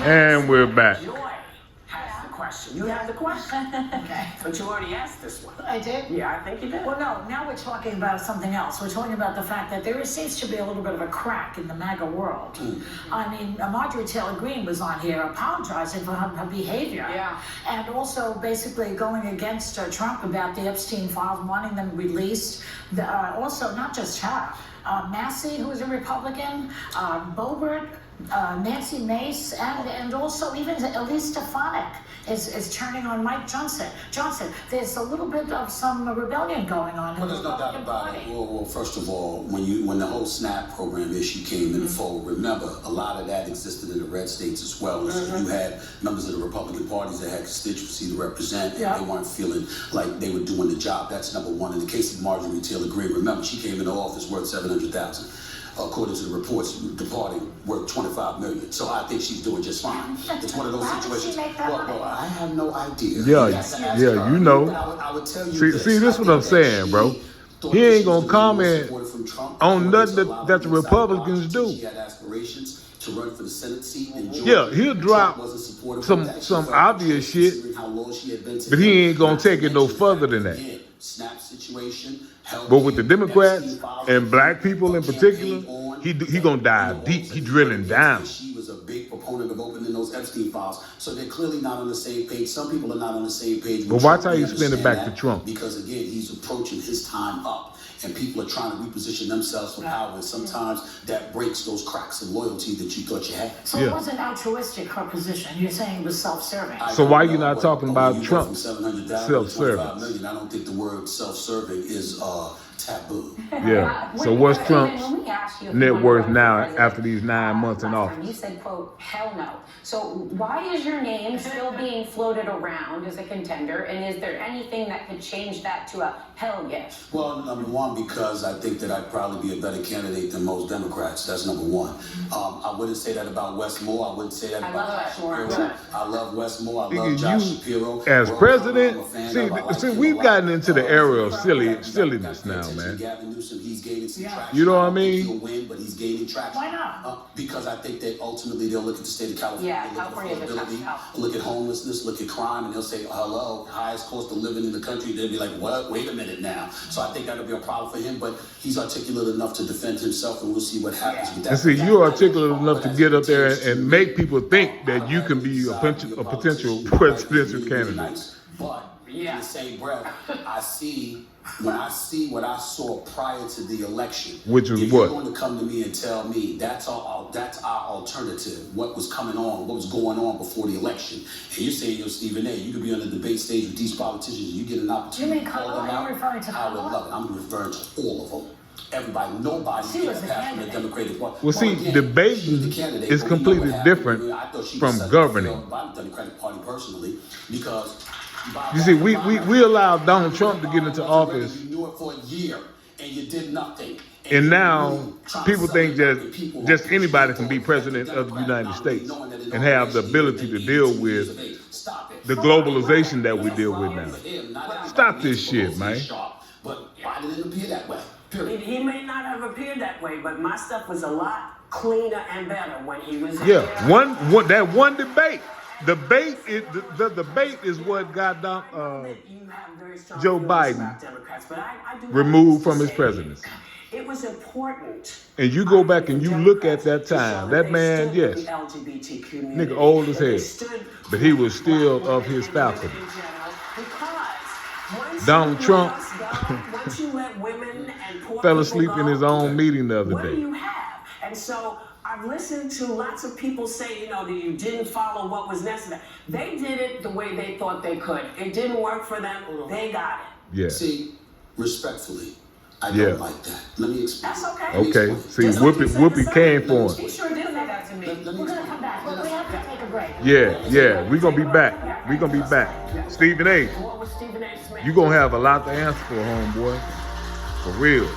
And we're back. Joy has the question. You have the question. Okay. But you already asked this one. I did? Yeah, I think you did. Well, no, now we're talking about something else. We're talking about the fact that there seems to be a little bit of a crack in the MAGA world. I mean, Marjorie Taylor Greene was on here apologizing for her behavior. Yeah. And also basically going against Trump about the Epstein files, wanting them released. Also, not just her. Massey, who is a Republican, Boebert, Nancy Mace, and also even Elise Stefanik is turning on Mike Johnson. There's a little bit of some rebellion going on. Well, there's no doubt about it. Well, first of all, when the whole SNAP program issue came in the fold, remember, a lot of that existed in the red states as well. So you had members of the Republican parties that had constituency to represent, and they weren't feeling like they were doing the job. That's number one. In the case of Marjorie Taylor Greene, remember, she came into office worth $700,000. According to the reports, departing worth $25 million. So I think she's doing just fine. It's one of those situations. Well, I have no idea. Yeah, you know. I would tell you see, this is what I'm saying, bro. He ain't gonna comment on nothing that the Republicans do. She had aspirations to run for the Senate seat in Georgia. Yeah, he'll drop some obvious shit, but he ain't gonna take it no further than that. Snap situation. But with the Democrats and black people in particular, he gonna dive deep. He drilling down. She was a big proponent of opening those Epstein files, so they're clearly not on the same page. Some people are not on the same page. But watch how you spin it back to Trump. Because again, he's approaching his time up, and people are trying to reposition themselves for power. And sometimes that breaks those cracks of loyalty that you thought you had. So it wasn't altruistic, her position. You're saying it was self-serving. So why you not talking about Trump's self-serving? I don't think the word self-serving is taboo. Yeah. So what's Trump's net worth now after these 9 months in office? You said, quote, hell no. So why is your name still being floated around as a contender? And is there anything that could change that to a hell yes? Well, number one, because I think that I'd probably be a better candidate than most Democrats. That's number one. I wouldn't say that about Wes Moore. I wouldn't say that about Wes Moore. I love Wes Moore. I love Josh Shapiro. As president, see, we've gotten into the era of silliness now, man. Gavin Newsom, he's gaining some traction. You know what I mean? He'll win, but he's gaining traction. Why not? Because I think that ultimately they'll look at the state of California, California is a tough spot. look at homelessness, look at crime, and they'll say, hello, highest cost of living in the country. They'll be like, what? Wait a minute now. So I think that'll be a problem for him, but he's articulate enough to defend himself, and we'll see what happens with that. And see, you're articulate enough to get up there and make people think that you can be a potential presidential candidate. But in the same breath, when I see what I saw prior to the election, which was if what? You're going to come to me and tell me that's our alternative, what was coming on, what was going on before the election, and you're saying you're Stephen A. You could be on the debate stage with these politicians, and you get an opportunity. You mean Kamala? Are you referring to Kamala? I would love it. I'm referring to all of them. Everybody, nobody gets past the Democratic Party. Well, see, debating is completely different from governing. By the Democratic Party personally, because you see, we allowed Donald Trump to get into office. You knew it for a year and you did nothing. And now people think that just anybody can be president of the United States and have the ability to deal with the globalization that we deal with now. Stop this shit, man. But why did it appear that way? He may not have appeared that way, but my stuff was a lot cleaner and better when he was that one debate. The debate is what got Joe Biden removed from his presidency. It was important. And you go back and you look at that time. That man, yes, nigga old as hell, but he was still of his faculty. Donald Trump fell asleep in his own meeting the other day. What do you have? And so I've listened to lots of people say, that you didn't follow what was necessary. They did it the way they thought they could. It didn't work for them. They got it. Yeah. See, respectfully, I don't like that. Let me explain. That's okay. Okay. See, Whoopi came for him. He sure did say that to me. We're going to come back, but we have to take a break. Yeah. We're going to be back. We're going to be back. Stephen A. What was Stephen A. Smith? You're going to have a lot to answer for, homeboy. For real.